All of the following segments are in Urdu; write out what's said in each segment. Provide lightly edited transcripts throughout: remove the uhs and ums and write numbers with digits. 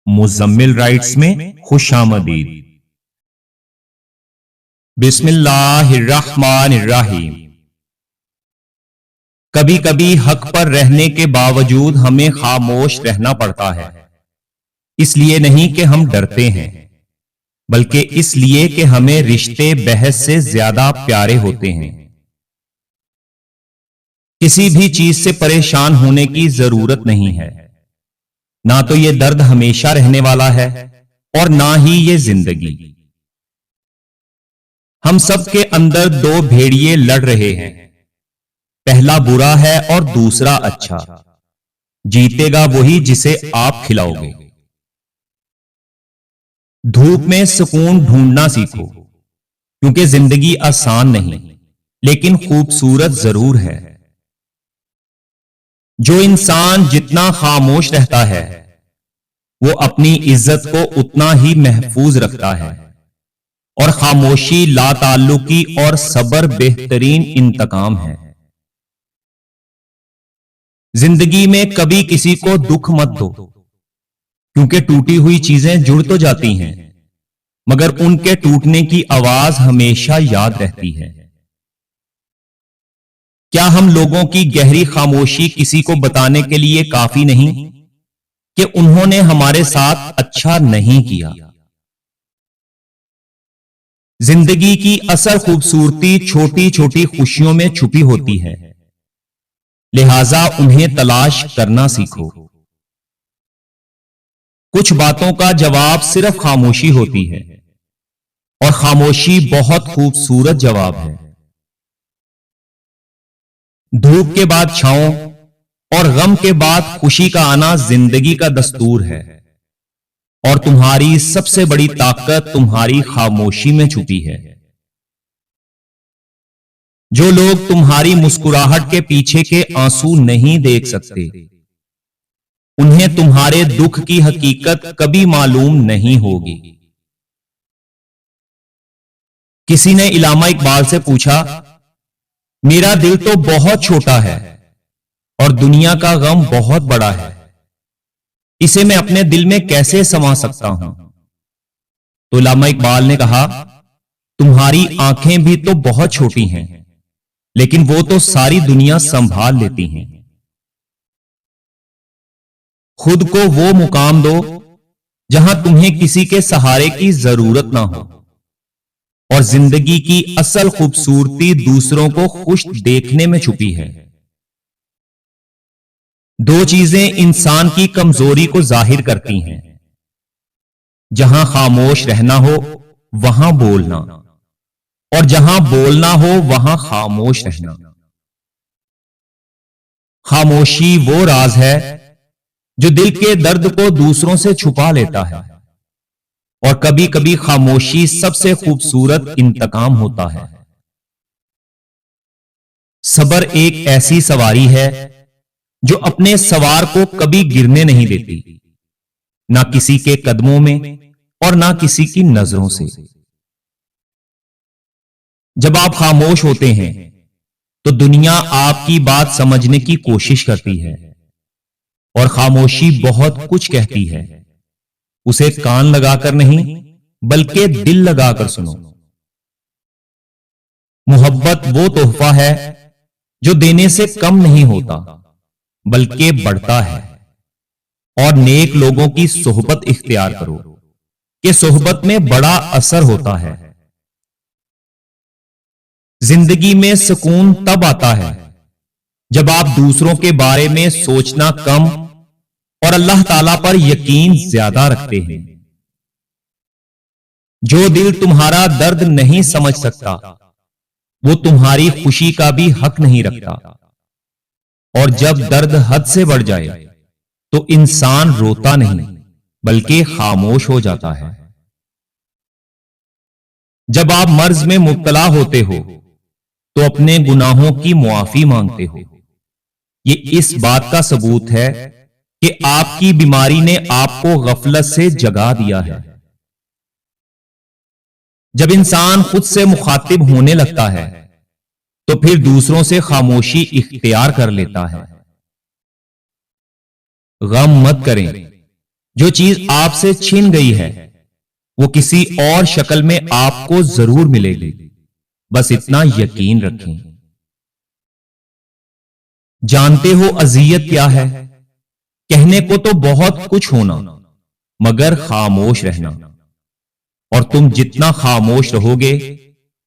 مزمل رائٹس میں خوش آمدید۔ بسم اللہ الرحمن الرحیم۔ کبھی کبھی حق پر رہنے کے باوجود ہمیں خاموش رہنا پڑتا ہے، اس لیے نہیں کہ ہم ڈرتے ہیں، بلکہ اس لیے کہ ہمیں رشتے بحث سے زیادہ پیارے ہوتے ہیں۔ کسی بھی چیز سے پریشان ہونے کی ضرورت نہیں ہے، نہ تو یہ درد ہمیشہ رہنے والا ہے اور نہ ہی یہ زندگی۔ ہم سب کے اندر دو بھیڑیے لڑ رہے ہیں، پہلا برا ہے اور دوسرا اچھا۔ جیتے گا وہی جسے آپ کھلاؤ گے۔ دھوپ میں سکون ڈھونڈنا سیکھو، کیونکہ زندگی آسان نہیں لیکن خوبصورت ضرور ہے۔ جو انسان جتنا خاموش رہتا ہے وہ اپنی عزت کو اتنا ہی محفوظ رکھتا ہے، اور خاموشی لا تعلقی اور صبر بہترین انتقام ہے۔ زندگی میں کبھی کسی کو دکھ مت دو، کیونکہ ٹوٹی ہوئی چیزیں جڑ تو جاتی ہیں مگر ان کے ٹوٹنے کی آواز ہمیشہ یاد رہتی ہے۔ کیا ہم لوگوں کی گہری خاموشی کسی کو بتانے کے لیے کافی نہیں کہ انہوں نے ہمارے ساتھ اچھا نہیں کیا؟ زندگی کی اصل خوبصورتی چھوٹی چھوٹی خوشیوں میں چھپی ہوتی ہے، لہذا انہیں تلاش کرنا سیکھو۔ کچھ باتوں کا جواب صرف خاموشی ہوتی ہے، اور خاموشی بہت خوبصورت جواب ہے۔ دھوپ کے بعد چھاؤں اور غم کے بعد خوشی کا آنا زندگی کا دستور ہے، اور تمہاری سب سے بڑی طاقت تمہاری خاموشی میں چھپی ہے۔ جو لوگ تمہاری مسکراہٹ کے پیچھے کے آنسو نہیں دیکھ سکتے، انہیں تمہارے دکھ کی حقیقت کبھی معلوم نہیں ہوگی۔ کسی نے علامہ اقبال سے پوچھا، میرا دل تو بہت چھوٹا ہے اور دنیا کا غم بہت بڑا ہے، اسے میں اپنے دل میں کیسے سما سکتا ہوں؟ تو علامہ اقبال نے کہا، تمہاری آنکھیں بھی تو بہت چھوٹی ہیں لیکن وہ تو ساری دنیا سنبھال لیتی ہیں۔ خود کو وہ مقام دو جہاں تمہیں کسی کے سہارے کی ضرورت نہ ہو، اور زندگی کی اصل خوبصورتی دوسروں کو خوش دیکھنے میں چھپی ہے۔ دو چیزیں انسان کی کمزوری کو ظاہر کرتی ہیں، جہاں خاموش رہنا ہو وہاں بولنا، اور جہاں بولنا ہو وہاں خاموش رہنا۔ خاموشی وہ راز ہے جو دل کے درد کو دوسروں سے چھپا لیتا ہے، اور کبھی کبھی خاموشی سب سے خوبصورت انتقام ہوتا ہے۔ صبر ایک ایسی سواری ہے جو اپنے سوار کو کبھی گرنے نہیں دیتی، نہ کسی کے قدموں میں اور نہ کسی کی نظروں سے۔ جب آپ خاموش ہوتے ہیں تو دنیا آپ کی بات سمجھنے کی کوشش کرتی ہے، اور خاموشی بہت کچھ کہتی ہے۔ اسے کان لگا کر نہیں بلکہ دل لگا کر سنو۔ محبت وہ تحفہ ہے جو دینے سے کم نہیں ہوتا بلکہ بڑھتا ہے، اور نیک لوگوں کی صحبت اختیار کرو کہ صحبت میں بڑا اثر ہوتا ہے۔ زندگی میں سکون تب آتا ہے جب آپ دوسروں کے بارے میں سوچنا کم اور اللہ تعالیٰ پر یقین زیادہ رکھتے ہیں۔ جو دل تمہارا درد نہیں سمجھ سکتا وہ تمہاری خوشی کا بھی حق نہیں رکھتا، اور جب درد حد سے بڑھ جائے تو انسان روتا نہیں بلکہ خاموش ہو جاتا ہے۔ جب آپ مرض میں مبتلا ہوتے ہو تو اپنے گناہوں کی معافی مانگتے ہو، یہ اس بات کا ثبوت ہے کہ آپ کی بیماری نے آپ کو غفلت سے جگا دیا ہے۔ جب انسان خود سے مخاطب ہونے لگتا ہے تو پھر دوسروں سے خاموشی اختیار کر لیتا ہے۔ غم مت کریں، جو چیز آپ سے چھن گئی ہے وہ کسی اور شکل میں آپ کو ضرور ملے گی، بس اتنا یقین رکھیں۔ جانتے ہو اذیت کیا ہے؟ کہنے کو تو بہت کچھ ہونا مگر خاموش رہنا، اور تم جتنا خاموش رہو گے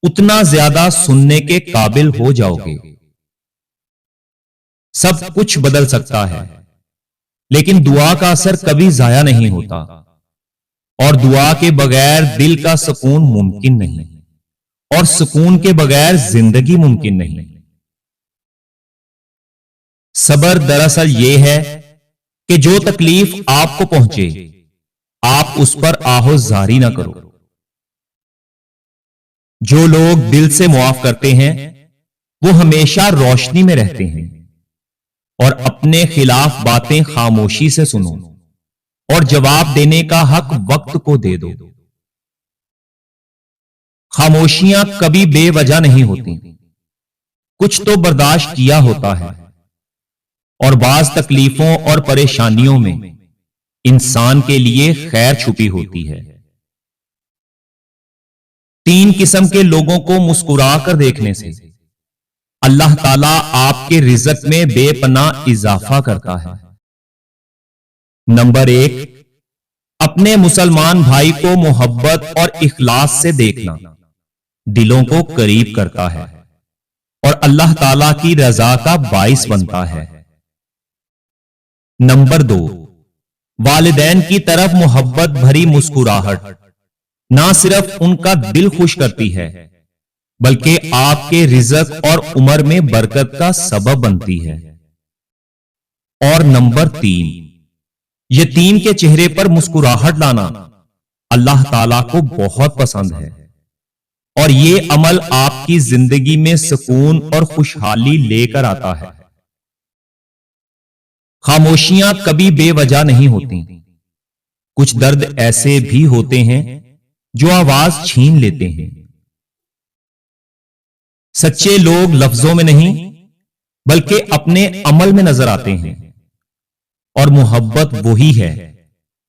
اتنا زیادہ سننے کے قابل ہو جاؤ گے۔ سب کچھ بدل سکتا ہے لیکن دعا کا اثر کبھی ضائع نہیں ہوتا، اور دعا کے بغیر دل کا سکون ممکن نہیں، اور سکون کے بغیر زندگی ممکن نہیں۔ صبر دراصل یہ ہے کہ جو تکلیف آپ کو پہنچے آپ اس پر آہو زاری نہ کرو۔ جو لوگ دل سے معاف کرتے ہیں وہ ہمیشہ روشنی میں رہتے ہیں، اور اپنے خلاف باتیں خاموشی سے سنو اور جواب دینے کا حق وقت کو دے دو۔ خاموشیاں کبھی بے وجہ نہیں ہوتی، کچھ تو برداشت کیا ہوتا ہے، اور بعض تکلیفوں اور پریشانیوں میں انسان کے لیے خیر چھپی ہوتی ہے۔ 3 قسم کے لوگوں کو مسکرا کر دیکھنے سے اللہ تعالیٰ آپ کے رزق میں بے پناہ اضافہ کرتا ہے۔ نمبر 1، اپنے مسلمان بھائی کو محبت اور اخلاص سے دیکھنا دلوں کو قریب کرتا ہے اور اللہ تعالیٰ کی رضا کا باعث بنتا ہے۔ نمبر 2، والدین کی طرف محبت بھری مسکراہٹ نہ صرف ان کا دل خوش کرتی ہے بلکہ آپ کے رزق اور عمر میں برکت کا سبب بنتی ہے۔ اور نمبر 3، یتیم کے چہرے پر مسکراہٹ لانا اللہ تعالیٰ کو بہت پسند ہے، اور یہ عمل آپ کی زندگی میں سکون اور خوشحالی لے کر آتا ہے۔ خاموشیاں کبھی بے وجہ نہیں ہوتی، کچھ درد ایسے بھی ہوتے ہیں جو آواز چھین لیتے ہیں۔ سچے لوگ لفظوں میں نہیں بلکہ اپنے عمل میں نظر آتے ہیں، اور محبت وہی ہے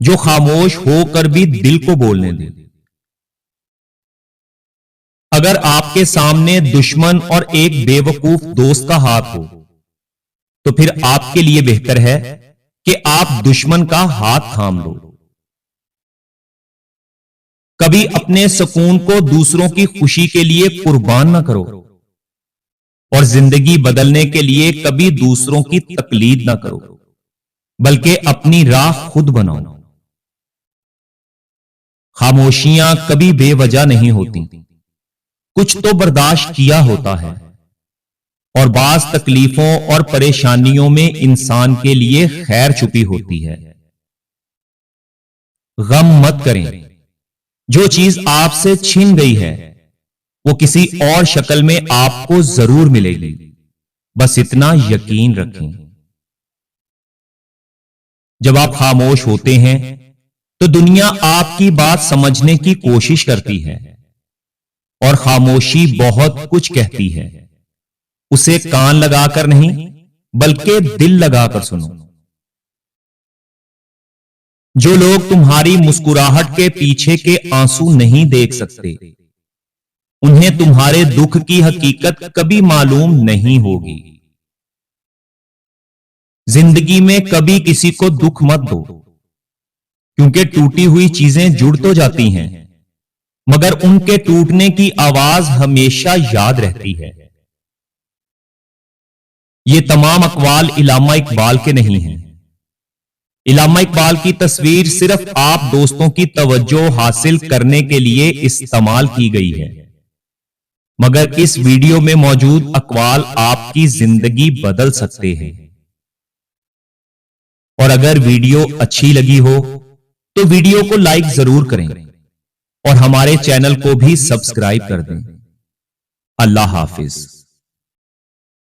جو خاموش ہو کر بھی دل کو بولنے دے۔ اگر آپ کے سامنے دشمن اور ایک بے وقوف دوست کا ہاتھ ہو تو پھر آپ کے لیے بہتر ہے کہ آپ دشمن کا ہاتھ تھام لو۔ کبھی اپنے سکون کو دوسروں کی خوشی کے لیے قربان نہ کرو، اور زندگی بدلنے کے لیے کبھی دوسروں کی تقلید نہ کرو بلکہ اپنی راہ خود بناؤ۔ خاموشیاں کبھی بے وجہ نہیں ہوتی، کچھ تو برداشت کیا ہوتا ہے، اور بعض تکلیفوں اور پریشانیوں میں انسان کے لیے خیر چھپی ہوتی ہے۔ غم مت کریں، جو چیز آپ سے چھن گئی ہے وہ کسی اور شکل میں آپ کو ضرور ملے گی، بس اتنا یقین رکھیں۔ جب آپ خاموش ہوتے ہیں تو دنیا آپ کی بات سمجھنے کی کوشش کرتی ہے، اور خاموشی بہت کچھ کہتی ہے، اسے کان لگا کر نہیں بلکہ دل لگا کر سنو۔ جو لوگ تمہاری مسکراہٹ کے پیچھے کے آنسو نہیں دیکھ سکتے انہیں تمہارے دکھ کی حقیقت کبھی معلوم نہیں ہوگی۔ زندگی میں کبھی کسی کو دکھ مت دو، کیونکہ ٹوٹی ہوئی چیزیں جڑ تو جاتی ہیں مگر ان کے ٹوٹنے کی آواز ہمیشہ یاد رہتی ہے۔ یہ تمام اقوال علامہ اقبال کے نہیں ہیں۔ علامہ اقبال کی تصویر صرف آپ دوستوں کی توجہ حاصل کرنے کے لیے استعمال کی گئی ہے، مگر اس ویڈیو میں موجود اقوال آپ کی زندگی بدل سکتے ہیں۔ اور اگر ویڈیو اچھی لگی ہو تو ویڈیو کو لائک ضرور کریں اور ہمارے چینل کو بھی سبسکرائب کر دیں۔ اللہ حافظ۔